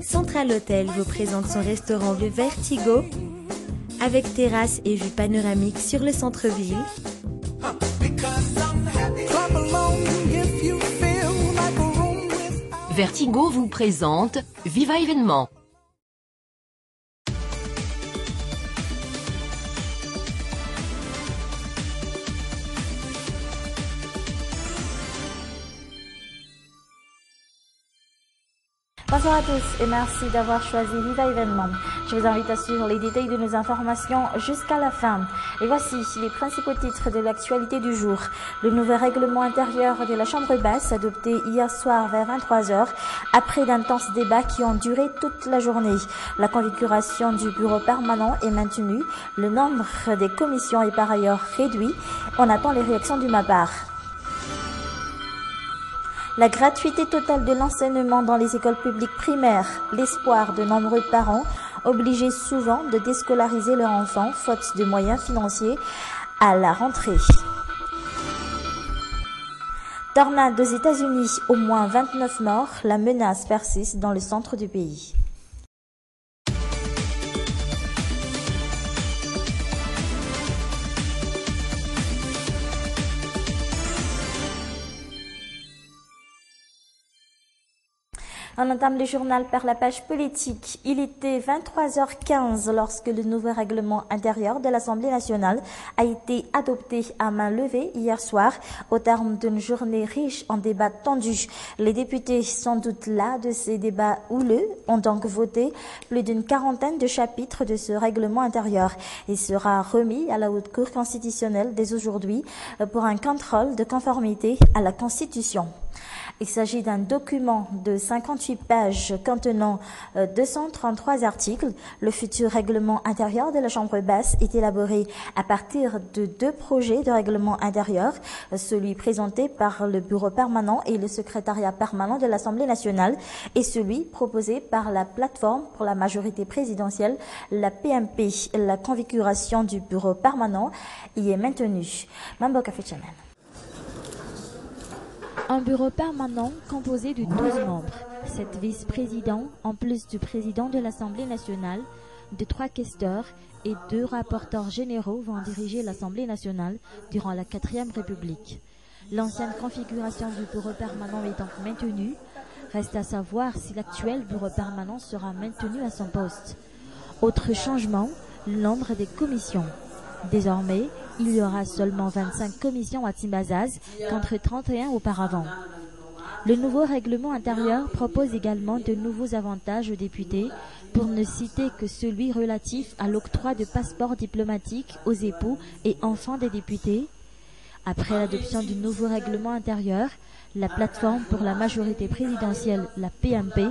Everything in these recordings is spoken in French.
Central Hotel vous présente son restaurant Le Vertigo avec terrasse et vue panoramique sur le centre-ville. Vertigo vous présente Viva Événement. Bonsoir à tous et merci d'avoir choisi Viva Événement. Je vous invite à suivre les détails de nos informations jusqu'à la fin. Et voici les principaux titres de l'actualité du jour. Le nouveau règlement intérieur de la Chambre basse adopté hier soir vers 23h après d'intenses débats qui ont duré toute la journée. La configuration du bureau permanent est maintenue. Le nombre des commissions est par ailleurs réduit. On attend les réactions du MAPAR. La gratuité totale de l'enseignement dans les écoles publiques primaires, l'espoir de nombreux parents obligés souvent de déscolariser leurs enfants faute de moyens financiers à la rentrée. Tornade aux États-Unis, au moins 29 morts, la menace persiste dans le centre du pays. On entame le journal par la page politique. Il était 23h15 lorsque le nouveau règlement intérieur de l'Assemblée nationale a été adopté à main levée hier soir au terme d'une journée riche en débats tendus. Les députés, sans doute las de ces débats houleux, ont donc voté plus d'une quarantaine de chapitres de ce règlement intérieur. Il sera remis à la Haute Cour constitutionnelle dès aujourd'hui pour un contrôle de conformité à la Constitution. Il s'agit d'un document de 58 pages contenant 233 articles. Le futur règlement intérieur de la Chambre basse est élaboré à partir de deux projets de règlement intérieur, celui présenté par le bureau permanent et le secrétariat permanent de l'Assemblée nationale et celui proposé par la plateforme pour la majorité présidentielle, la PMP. La configuration du bureau permanent y est maintenue. Mambo Café Channel. Un bureau permanent composé de 12 membres, 7 vice-présidents en plus du président de l'Assemblée nationale, de 3 questeurs et 2 rapporteurs généraux vont diriger l'Assemblée nationale durant la 4e République. L'ancienne configuration du bureau permanent est donc maintenue. Reste à savoir si l'actuel bureau permanent sera maintenu à son poste. Autre changement, le nombre des commissions. Désormais, il y aura seulement 25 commissions à Timbazaz contre 31 auparavant. Le nouveau règlement intérieur propose également de nouveaux avantages aux députés, pour ne citer que celui relatif à l'octroi de passeports diplomatiques aux époux et enfants des députés. Après l'adoption du nouveau règlement intérieur, la plateforme pour la majorité présidentielle, la PMP,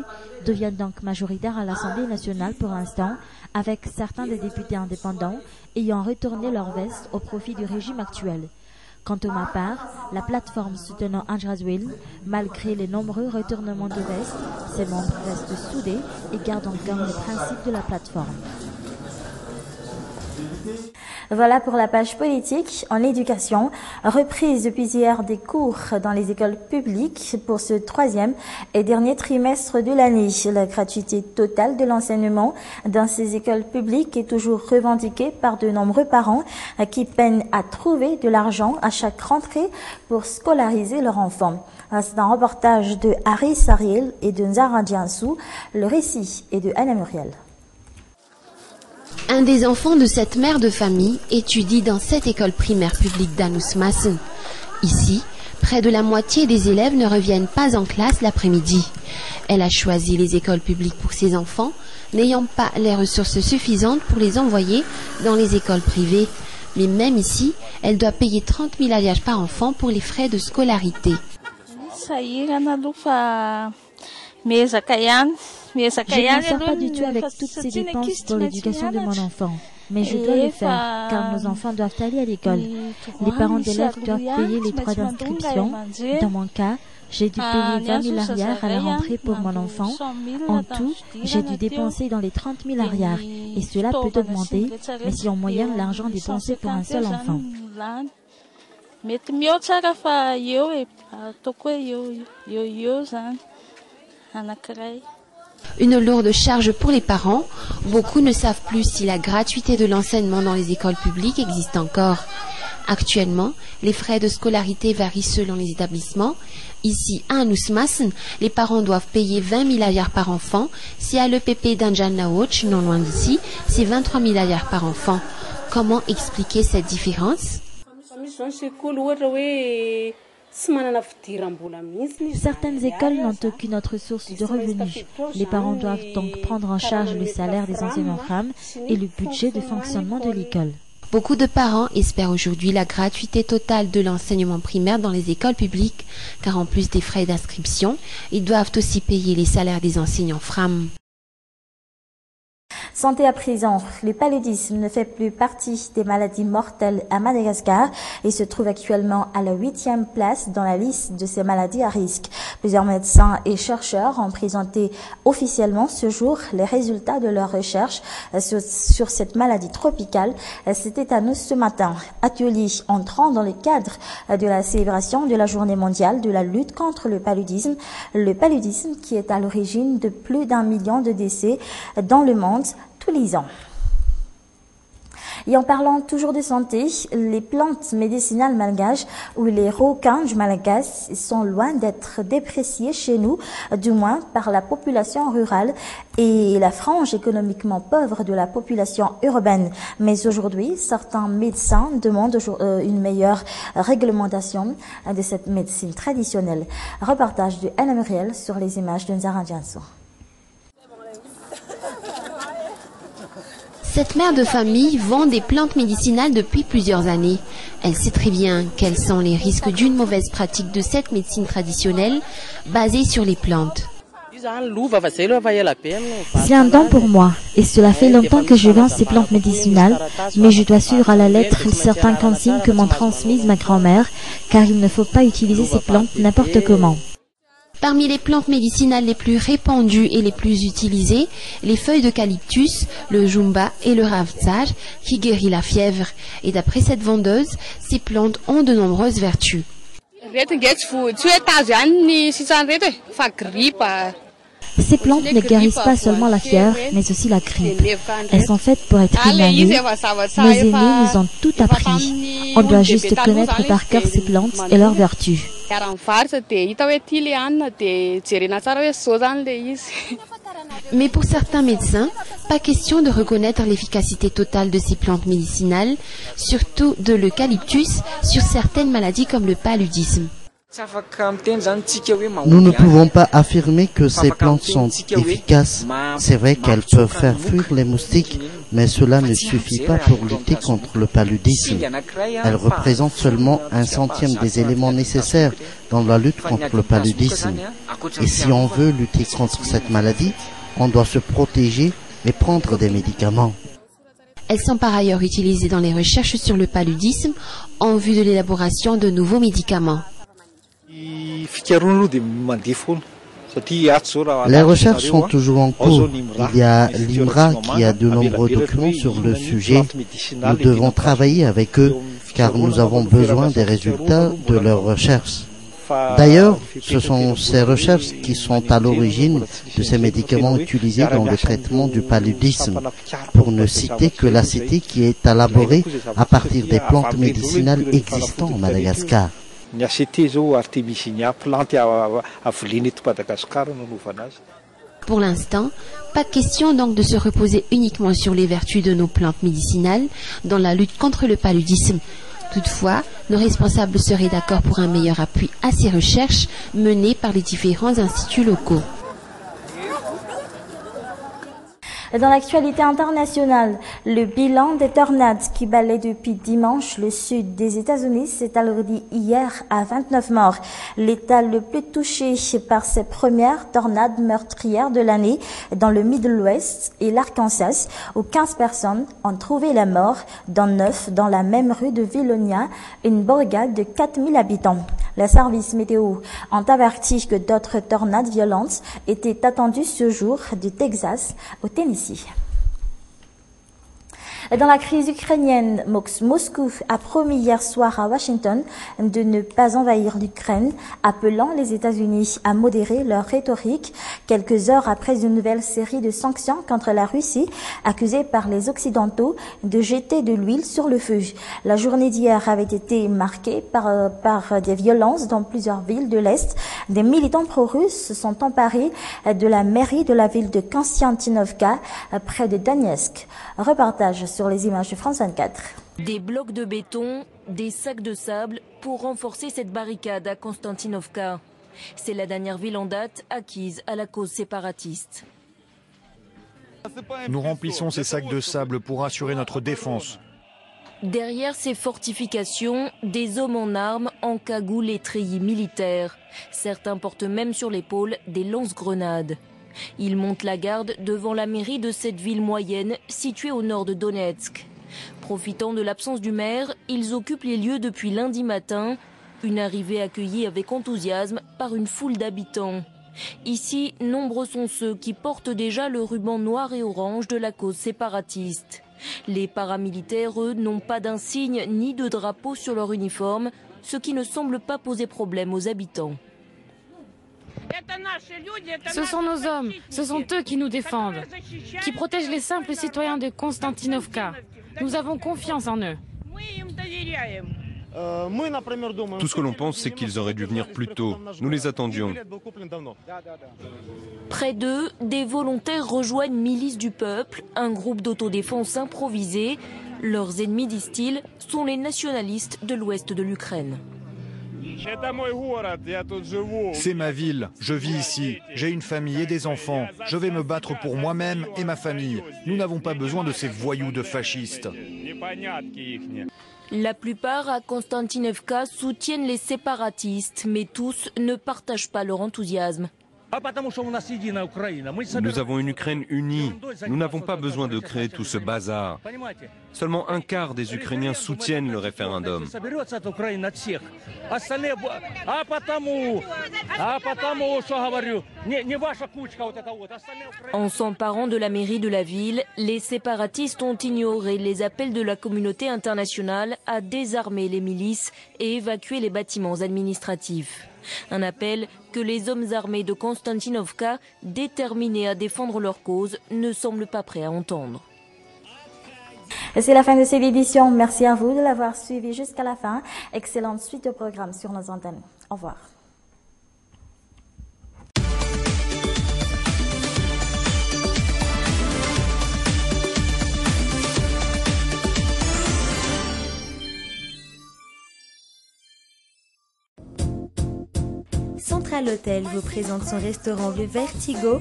devient donc majoritaire à l'Assemblée nationale pour l'instant, avec certains des députés indépendants ayant retourné leur veste au profit du régime actuel. Quant au MAPAR, la plateforme soutenant Anjrazouil, malgré les nombreux retournements de veste, ses membres restent soudés et gardent encore les principes de la plateforme. Voilà pour la page politique. En éducation, reprise depuis hier des cours dans les écoles publiques pour ce 3e et dernier trimestre de l'année. La gratuité totale de l'enseignement dans ces écoles publiques est toujours revendiquée par de nombreux parents qui peinent à trouver de l'argent à chaque rentrée pour scolariser leurs enfants. C'est un reportage de Harry Sariel et de Nzara Diansou. Le récit est de Anna Muriel. Un des enfants de cette mère de famille étudie dans cette école primaire publique d'Anousmassen. Ici, près de la moitié des élèves ne reviennent pas en classe l'après-midi. Elle a choisi les écoles publiques pour ses enfants, n'ayant pas les ressources suffisantes pour les envoyer dans les écoles privées. Mais même ici, elle doit payer 30 000 alliages par enfant pour les frais de scolarité. Je ne sors pas du tout avec toutes ces dépenses pour l'éducation de mon enfant. Mais je dois le faire, car nos enfants doivent aller à l'école. Les parents d'élèves doivent payer les droits d'inscription. Dans mon cas, j'ai dû payer 20 000 arrières à la rentrée pour mon enfant. En tout, j'ai dû dépenser dans les 30 000 arrières. Et cela peut augmenter, mais c'est en moyenne l'argent dépensé pour un seul enfant. Une lourde charge pour les parents. Beaucoup ne savent plus si la gratuité de l'enseignement dans les écoles publiques existe encore. Actuellement, les frais de scolarité varient selon les établissements. Ici, à Anusmassen, les parents doivent payer 20 000 ayars par enfant. Si à l'EPP d'Anjalnaoch, non loin d'ici, c'est 23 000 ayars par enfant. Comment expliquer cette différence? Certaines écoles n'ont aucune autre source de revenus. Les parents doivent donc prendre en charge le salaire des enseignants femmes et le budget de fonctionnement de l'école. Beaucoup de parents espèrent aujourd'hui la gratuité totale de l'enseignement primaire dans les écoles publiques, car en plus des frais d'inscription, ils doivent aussi payer les salaires des enseignants femmes. Santé à présent, le paludisme ne fait plus partie des maladies mortelles à Madagascar et se trouve actuellement à la 8e place dans la liste de ces maladies à risque. Plusieurs médecins et chercheurs ont présenté officiellement ce jour les résultats de leurs recherches sur cette maladie tropicale. C'était à nous ce matin. Atelier entrant dans le cadre de la célébration de la journée mondiale de la lutte contre le paludisme qui est à l'origine de plus d'1 million de décès dans le monde tous les ans. Et en parlant toujours de santé, les plantes médicinales malgaches ou les roquins du Malagasy sont loin d'être dépréciées chez nous, du moins par la population rurale et la frange économiquement pauvre de la population urbaine. Mais aujourd'hui, certains médecins demandent une meilleure réglementation de cette médecine traditionnelle. Reportage de Anna Muriel sur les images de Nzara Dianso. Cette mère de famille vend des plantes médicinales depuis plusieurs années. Elle sait très bien quels sont les risques d'une mauvaise pratique de cette médecine traditionnelle basée sur les plantes. C'est un don pour moi et cela fait longtemps que je vends ces plantes médicinales, mais je dois suivre à la lettre certaines consignes que m'ont transmises ma grand-mère, car il ne faut pas utiliser ces plantes n'importe comment. Parmi les plantes médicinales les plus répandues et les plus utilisées, les feuilles d'eucalyptus, le jumba et le ravsaj qui guérit la fièvre. Et d'après cette vendeuse, ces plantes ont de nombreuses vertus. Ces plantes ne guérissent pas seulement la fièvre, mais aussi la grippe. Elles sont faites pour être inhalées. Nos aînés nous ont tout appris. On doit juste connaître par cœur ces plantes et leurs vertus. Mais pour certains médecins, pas question de reconnaître l'efficacité totale de ces plantes médicinales, surtout de l'eucalyptus, sur certaines maladies comme le paludisme. Nous ne pouvons pas affirmer que ces plantes sont efficaces. C'est vrai qu'elles peuvent faire fuir les moustiques, mais cela ne suffit pas pour lutter contre le paludisme. Elles représentent seulement 1/100 des éléments nécessaires dans la lutte contre le paludisme. Et si on veut lutter contre cette maladie, on doit se protéger et prendre des médicaments. Elles sont par ailleurs utilisées dans les recherches sur le paludisme en vue de l'élaboration de nouveaux médicaments. Les recherches sont toujours en cours. Il y a l'IMRA qui a de nombreux documents sur le sujet. Nous devons travailler avec eux car nous avons besoin des résultats de leurs recherches. D'ailleurs, ce sont ces recherches qui sont à l'origine de ces médicaments utilisés dans le traitement du paludisme, pour ne citer que l'ACT qui est élaborée à partir des plantes médicinales existantes au Madagascar. Pour l'instant, pas question donc de se reposer uniquement sur les vertus de nos plantes médicinales dans la lutte contre le paludisme. Toutefois, nos responsables seraient d'accord pour un meilleur appui à ces recherches menées par les différents instituts locaux. Dans l'actualité internationale, le bilan des tornades qui balaient depuis dimanche le sud des États-Unis s'est alourdi hier à 29 morts. L'État le plus touché par ces premières tornades meurtrières de l'année dans le Middle West et l'Arkansas, où 15 personnes ont trouvé la mort, dont 9 dans la même rue de Vilonia, une bourgade de 4000 habitants. Les services météo ont averti que d'autres tornades violentes étaient attendues ce jour du Texas au Tennessee. Dans la crise ukrainienne, Moscou a promis hier soir à Washington de ne pas envahir l'Ukraine, appelant les États-Unis à modérer leur rhétorique quelques heures après une nouvelle série de sanctions contre la Russie, accusée par les Occidentaux de jeter de l'huile sur le feu. La journée d'hier avait été marquée par des violences dans plusieurs villes de l'Est. Des militants pro-russes se sont emparés de la mairie de la ville de Konstantinovka, près de Donetsk. Reportage sur les images de France 24. Des blocs de béton, des sacs de sable pour renforcer cette barricade à Konstantinovka. C'est la dernière ville en date acquise à la cause séparatiste. Nous remplissons ces sacs de sable pour assurer notre défense. Derrière ces fortifications, des hommes en armes, en cagoule et treillis militaires. Certains portent même sur l'épaule des lance-grenades. Ils montent la garde devant la mairie de cette ville moyenne située au nord de Donetsk. Profitant de l'absence du maire, ils occupent les lieux depuis lundi matin. Une arrivée accueillie avec enthousiasme par une foule d'habitants. Ici, nombreux sont ceux qui portent déjà le ruban noir et orange de la cause séparatiste. Les paramilitaires, eux, n'ont pas d'insigne ni de drapeau sur leur uniforme, ce qui ne semble pas poser problème aux habitants. Ce sont nos hommes, ce sont eux qui nous défendent, qui protègent les simples citoyens de Konstantinovka. Nous avons confiance en eux. Tout ce que l'on pense, c'est qu'ils auraient dû venir plus tôt. Nous les attendions. Près d'eux, des volontaires rejoignent Milice du Peuple, un groupe d'autodéfense improvisé. Leurs ennemis, disent-ils, sont les nationalistes de l'ouest de l'Ukraine. C'est ma ville, je vis ici, j'ai une famille et des enfants. Je vais me battre pour moi-même et ma famille. Nous n'avons pas besoin de ces voyous de fascistes. La plupart à Konstantinovka soutiennent les séparatistes, mais tous ne partagent pas leur enthousiasme. Nous avons une Ukraine unie. Nous n'avons pas besoin de créer tout ce bazar. Seulement un quart des Ukrainiens soutiennent le référendum. En s'emparant de la mairie de la ville, les séparatistes ont ignoré les appels de la communauté internationale à désarmer les milices et évacuer les bâtiments administratifs. Un appel que les hommes armés de Konstantinovka, déterminés à défendre leur cause, ne semblent pas prêts à entendre. Et c'est la fin de cette édition. Merci à vous de l'avoir suivi jusqu'à la fin. Excellente suite au programme sur nos antennes. Au revoir. Central Hotel vous présente son restaurant Le Vertigo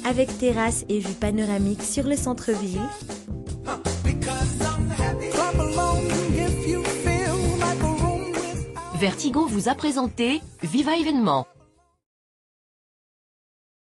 avec terrasse et vue panoramique sur le centre-ville. Vertigo vous a présenté Viva Événement.